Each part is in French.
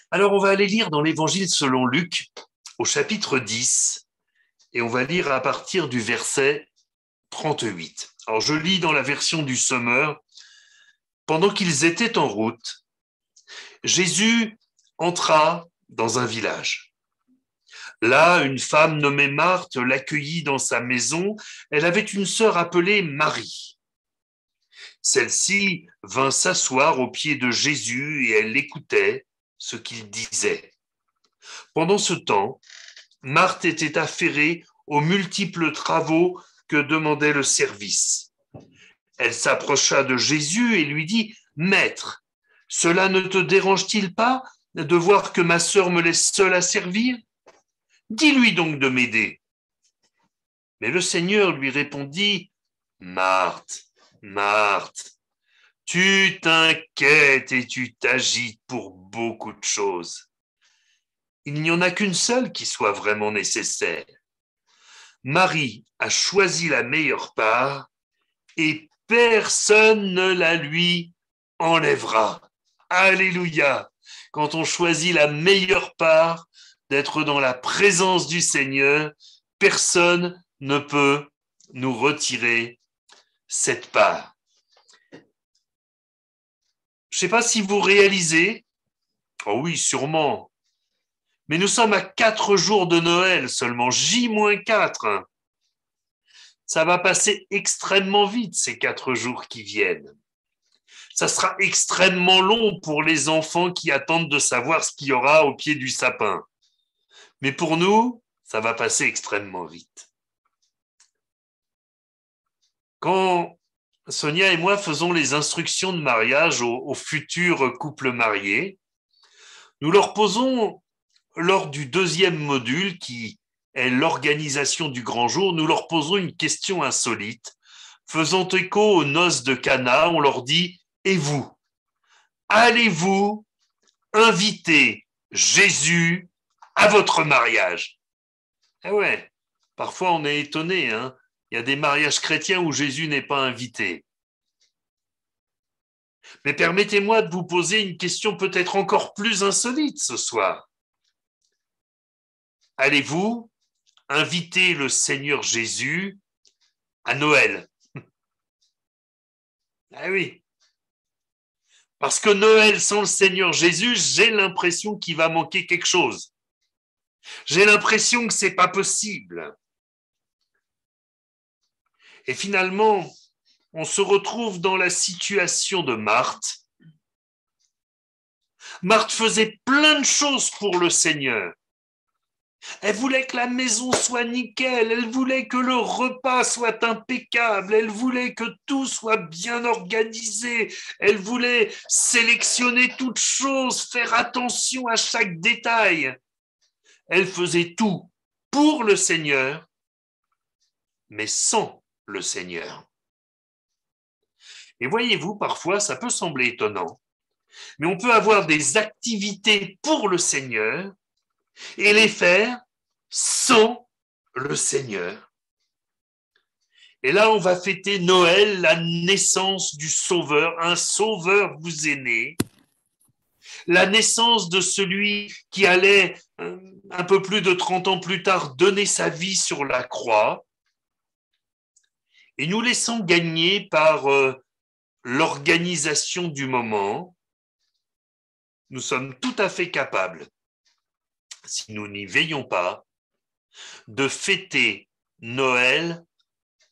Alors, on va aller lire dans l'Évangile selon Luc, au chapitre 10, et on va lire à partir du verset 38. Alors, je lis dans la version du Sommeur. Pendant qu'ils étaient en route, Jésus entra dans un village. Là, une femme nommée Marthe l'accueillit dans sa maison. Elle avait une sœur appelée Marie. Celle-ci vint s'asseoir aux pieds de Jésus et elle écoutait ce qu'il disait. Pendant ce temps, Marthe était affairée aux multiples travaux que demandait le service. Elle s'approcha de Jésus et lui dit « Maître, cela ne te dérange-t-il pas de voir que ma sœur me laisse seule à servir ? Dis-lui donc de m'aider. » Mais le Seigneur lui répondit « Marthe, Marthe, tu t'inquiètes et tu t'agites pour beaucoup de choses. Il n'y en a qu'une seule qui soit vraiment nécessaire. Marie a choisi la meilleure part et personne ne la lui enlèvera. » Alléluia! Quand on choisit la meilleure part, d'être dans la présence du Seigneur, personne ne peut nous retirer cette part. Je ne sais pas si vous réalisez, oh oui, sûrement, mais nous sommes à 4 jours de Noël seulement, J-4. Ça va passer extrêmement vite ces 4 jours qui viennent. Ça sera extrêmement long pour les enfants qui attendent de savoir ce qu'il y aura au pied du sapin. Mais pour nous, ça va passer extrêmement vite. Quand Sonia et moi faisons les instructions de mariage aux futurs couples mariés, nous leur posons, lors du 2e module, qui est l'organisation du grand jour, nous leur posons une question insolite. Faisant écho aux noces de Cana, on leur dit « Et vous, allez-vous inviter Jésus à votre mariage ?» Eh ouais, parfois on est étonné, hein. Il y a des mariages chrétiens où Jésus n'est pas invité. Mais permettez-moi de vous poser une question peut-être encore plus insolite ce soir. Allez-vous inviter le Seigneur Jésus à Noël ? Ah oui. Parce que Noël sans le Seigneur Jésus, j'ai l'impression qu'il va manquer quelque chose. J'ai l'impression que c'est pas possible. Et finalement, on se retrouve dans la situation de Marthe. Marthe faisait plein de choses pour le Seigneur. Elle voulait que la maison soit nickel, elle voulait que le repas soit impeccable, elle voulait que tout soit bien organisé, elle voulait sélectionner toutes choses, faire attention à chaque détail. Elle faisait tout pour le Seigneur, mais sans le Seigneur. Et voyez-vous, parfois, ça peut sembler étonnant, mais on peut avoir des activités pour le Seigneur et les faire sans le Seigneur. Et là, on va fêter Noël, la naissance du Sauveur. Un Sauveur vous est né. La naissance de celui qui allait, un peu plus de 30 ans plus tard, donner sa vie sur la croix. Et nous laissons gagner par l'organisation du moment. Nous sommes tout à fait capables, si nous n'y veillons pas, de fêter Noël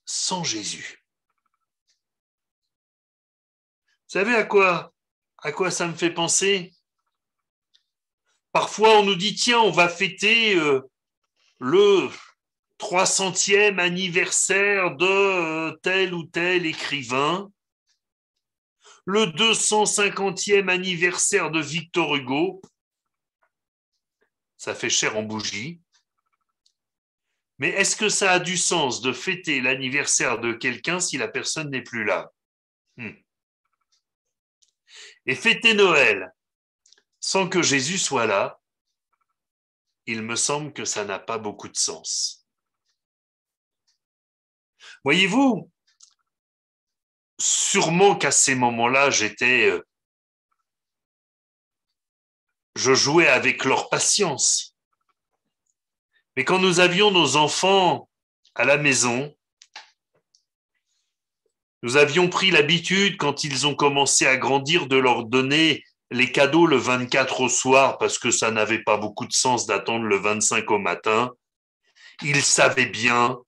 sans Jésus. Vous savez à quoi ça me fait penser ? Parfois, on nous dit, tiens, on va fêter le 300e anniversaire de tel ou tel écrivain, le 250e anniversaire de Victor Hugo. Ça fait cher en bougies. Mais est-ce que ça a du sens de fêter l'anniversaire de quelqu'un si la personne n'est plus là ? Et fêter Noël sans que Jésus soit là, il me semble que ça n'a pas beaucoup de sens. Voyez-vous, sûrement qu'à ces moments-là, j'étais je jouais avec leur patience. Mais quand nous avions nos enfants à la maison, nous avions pris l'habitude, quand ils ont commencé à grandir, de leur donner les cadeaux le 24 au soir, parce que ça n'avait pas beaucoup de sens d'attendre le 25 au matin. Ils savaient bien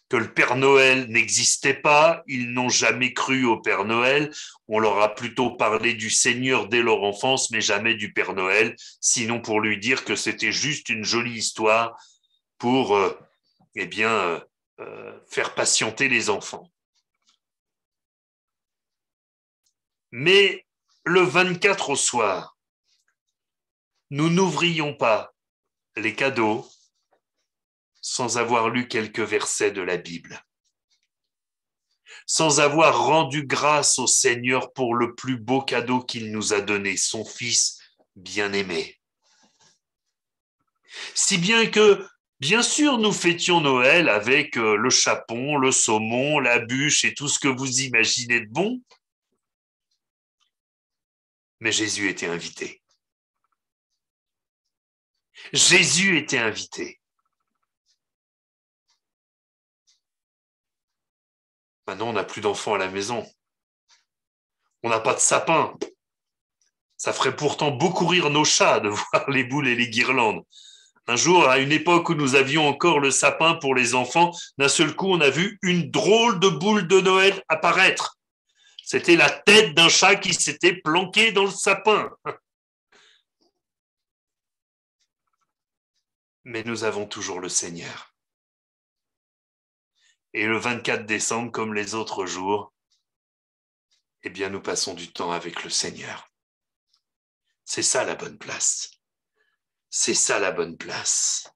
que le Père Noël n'existait pas, ils n'ont jamais cru au Père Noël, on leur a plutôt parlé du Seigneur dès leur enfance, mais jamais du Père Noël, sinon pour lui dire que c'était juste une jolie histoire pour faire patienter les enfants. Mais le 24 au soir, nous n'ouvrions pas les cadeaux sans avoir lu quelques versets de la Bible, sans avoir rendu grâce au Seigneur pour le plus beau cadeau qu'il nous a donné, son Fils bien-aimé. Si bien que, bien sûr, nous fêtions Noël avec le chapon, le saumon, la bûche et tout ce que vous imaginez de bon, mais Jésus était invité. Jésus était invité. Maintenant, on n'a plus d'enfants à la maison. On n'a pas de sapin. Ça ferait pourtant beaucoup rire nos chats de voir les boules et les guirlandes. Un jour, à une époque où nous avions encore le sapin pour les enfants, d'un seul coup, on a vu une drôle de boule de Noël apparaître. C'était la tête d'un chat qui s'était planqué dans le sapin. Mais nous avons toujours le Seigneur. Et le 24 décembre, comme les autres jours, eh bien, nous passons du temps avec le Seigneur. C'est ça la bonne place. C'est ça la bonne place.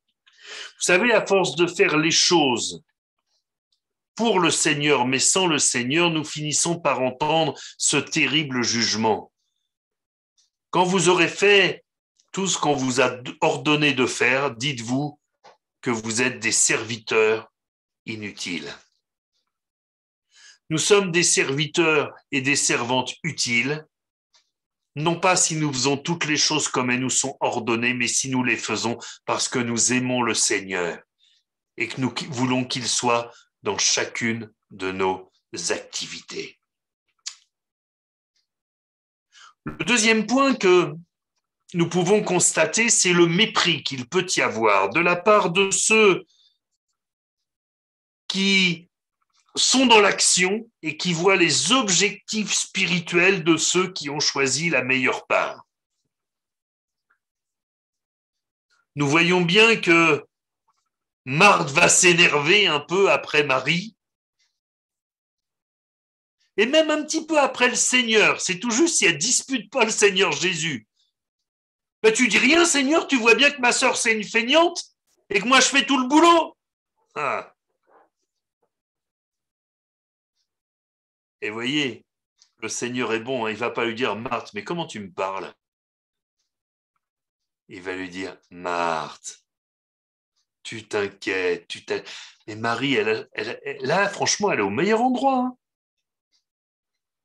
Vous savez, à force de faire les choses pour le Seigneur, mais sans le Seigneur, nous finissons par entendre ce terrible jugement. Quand vous aurez fait tout ce qu'on vous a ordonné de faire, dites-vous que vous êtes des serviteurs inutiles. Nous sommes des serviteurs et des servantes utiles, non pas si nous faisons toutes les choses comme elles nous sont ordonnées, mais si nous les faisons parce que nous aimons le Seigneur et que nous voulons qu'il soit dans chacune de nos activités. Le deuxième point que nous pouvons constater, c'est le mépris qu'il peut y avoir de la part de ceux qui sont dans l'action et qui voient les objectifs spirituels de ceux qui ont choisi la meilleure part. Nous voyons bien que Marthe va s'énerver un peu après Marie, et même un petit peu après le Seigneur. C'est tout juste si elle ne dispute pas le Seigneur Jésus. Ben, tu dis rien, Seigneur, tu vois bien que ma sœur, c'est une feignante et que moi, je fais tout le boulot. Ah. Et voyez, le Seigneur est bon, hein, il ne va pas lui dire, Marthe, mais comment tu me parles? Il va lui dire, Marthe, tu t'inquiètes, mais Marie, là, franchement, elle est au meilleur endroit. Hein.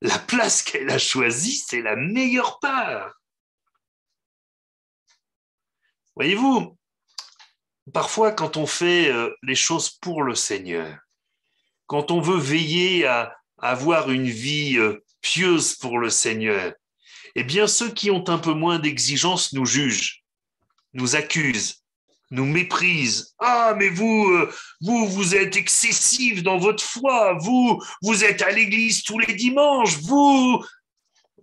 La place qu'elle a choisie, c'est la meilleure part. Voyez-vous, parfois, quand on fait les choses pour le Seigneur, quand on veut veiller à avoir une vie pieuse pour le Seigneur, eh bien, ceux qui ont un peu moins d'exigence nous jugent, nous accusent, nous méprisent. Ah, mais vous êtes excessif dans votre foi. Vous êtes à l'église tous les dimanches.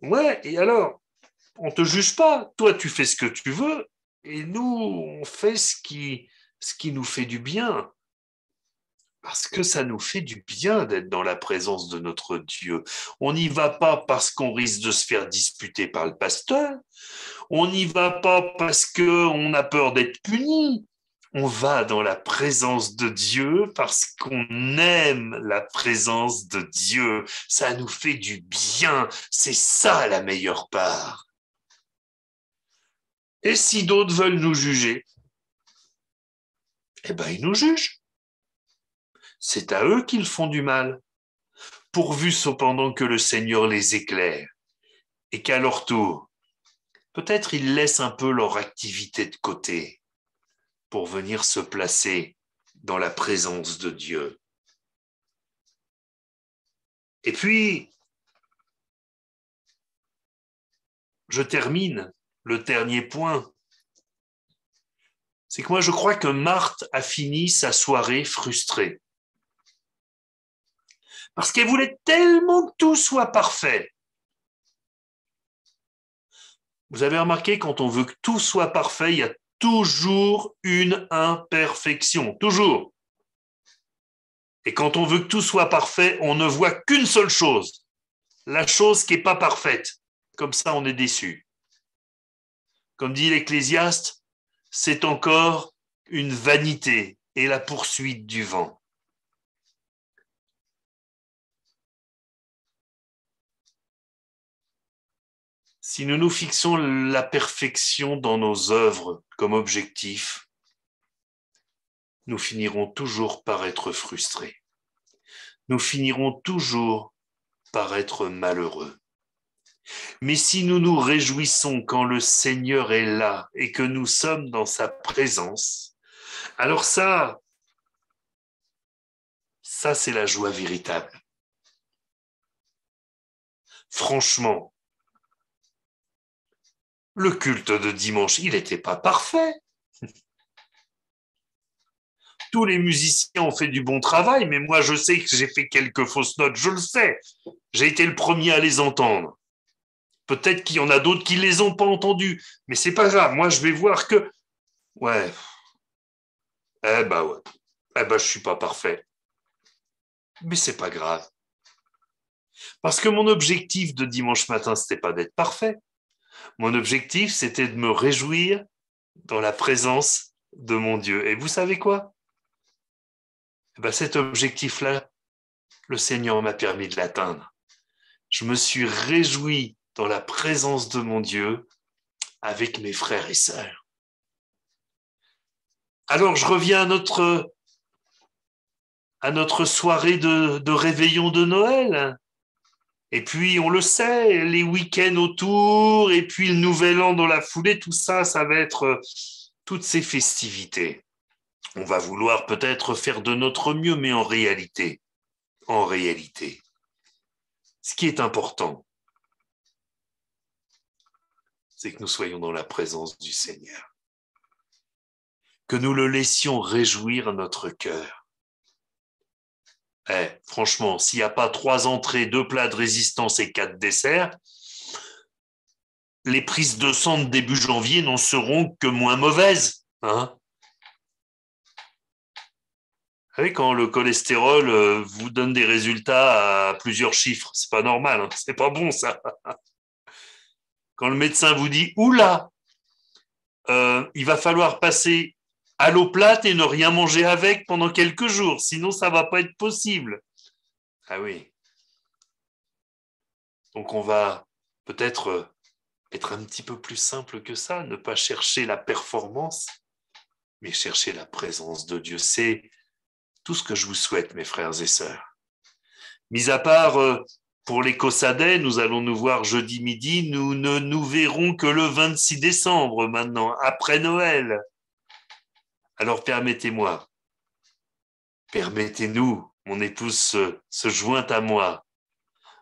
Ouais, et alors, on ne te juge pas. Toi, tu fais ce que tu veux. Et nous, on fait ce qui nous fait du bien. Parce que ça nous fait du bien d'être dans la présence de notre Dieu. On n'y va pas parce qu'on risque de se faire disputer par le pasteur. On n'y va pas parce qu'on a peur d'être puni. On va dans la présence de Dieu parce qu'on aime la présence de Dieu. Ça nous fait du bien. C'est ça la meilleure part. Et si d'autres veulent nous juger, eh bien, ils nous jugent. C'est à eux qu'ils font du mal, pourvu cependant que le Seigneur les éclaire et qu'à leur tour, peut-être ils laissent un peu leur activité de côté pour venir se placer dans la présence de Dieu. Et puis, je termine le dernier point. C'est que moi, je crois que Marthe a fini sa soirée frustrée. Parce qu'elle voulait tellement que tout soit parfait. Vous avez remarqué, quand on veut que tout soit parfait, il y a toujours une imperfection. Toujours. Et quand on veut que tout soit parfait, on ne voit qu'une seule chose. La chose qui n'est pas parfaite. Comme ça, on est déçu. Comme dit l'Ecclésiaste, c'est encore une vanité et la poursuite du vent. Si nous nous fixons la perfection dans nos œuvres comme objectif, nous finirons toujours par être frustrés. Nous finirons toujours par être malheureux. Mais si nous nous réjouissons quand le Seigneur est là et que nous sommes dans sa présence, alors ça c'est la joie véritable. Franchement, le culte de dimanche, il n'était pas parfait. Tous les musiciens ont fait du bon travail, mais moi, je sais que j'ai fait quelques fausses notes, je le sais. J'ai été le premier à les entendre. Peut-être qu'il y en a d'autres qui ne les ont pas entendues, mais c'est pas grave. Moi, je vais voir que... Ouais. Je suis pas parfait. Mais c'est pas grave. Parce que mon objectif de dimanche matin, c'était pas d'être parfait. Mon objectif, c'était de me réjouir dans la présence de mon Dieu. Et vous savez quoi ? Cet objectif-là, le Seigneur m'a permis de l'atteindre. Je me suis réjoui dans la présence de mon Dieu avec mes frères et sœurs. Alors, je reviens à notre soirée de réveillon de Noël. Et puis, on le sait, les week-ends autour, et puis le Nouvel An dans la foulée, tout ça, ça va être toutes ces festivités. On va vouloir peut-être faire de notre mieux, mais en réalité, ce qui est important, c'est que nous soyons dans la présence du Seigneur, que nous le laissions réjouir notre cœur. Franchement, s'il n'y a pas 3 entrées, 2 plats de résistance et 4 desserts, les prises de sang de début janvier n'en seront que moins mauvaises. Hein ? Vous savez, quand le cholestérol vous donne des résultats à plusieurs chiffres, c'est pas normal, hein, c'est pas bon ça. Quand le médecin vous dit « Oula, il va falloir passer à l'eau plate et ne rien manger avec pendant quelques jours, sinon ça va pas être possible. » Ah oui. Donc on va peut-être être un petit peu plus simple que ça, ne pas chercher la performance, mais chercher la présence de Dieu. C'est tout ce que je vous souhaite, mes frères et sœurs. Mis à part pour les Cossadais, nous allons nous voir jeudi midi, nous ne nous verrons que le 26 décembre maintenant, après Noël. Alors permettez-nous, mon épouse se joint à moi,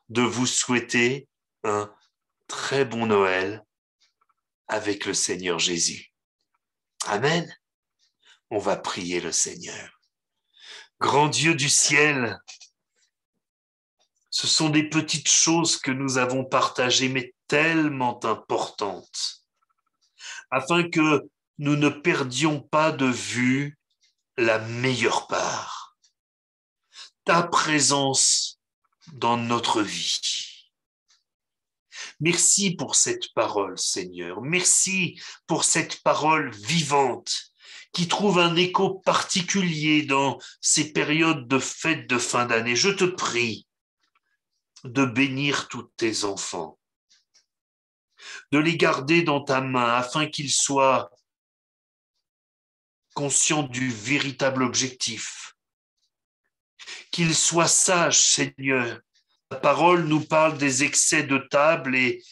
de vous souhaiter un très bon Noël avec le Seigneur Jésus. Amen. On va prier le Seigneur. Grand Dieu du ciel, ce sont des petites choses que nous avons partagées, mais tellement importantes, afin que nous ne perdions pas de vue la meilleure part, ta présence dans notre vie. Merci pour cette parole, Seigneur. Merci pour cette parole vivante qui trouve un écho particulier dans ces périodes de fêtes de fin d'année. Je te prie de bénir tous tes enfants, de les garder dans ta main afin qu'ils soient conscients du véritable objectif, qu'ils soient sages, Seigneur. La parole nous parle des excès de table et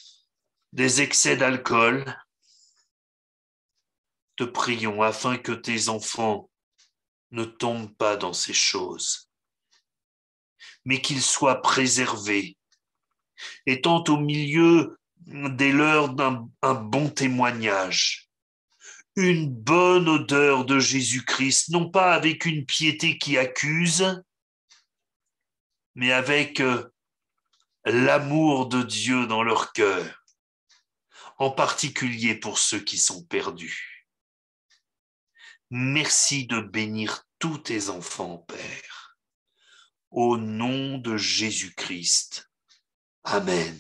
des excès d'alcool. Te prions afin que tes enfants ne tombent pas dans ces choses, mais qu'ils soient préservés, étant au milieu des leurs d'un bon témoignage, une bonne odeur de Jésus-Christ, non pas avec une piété qui accuse, mais avec l'amour de Dieu dans leur cœur, en particulier pour ceux qui sont perdus. Merci de bénir tous tes enfants, Père. Au nom de Jésus-Christ. Amen.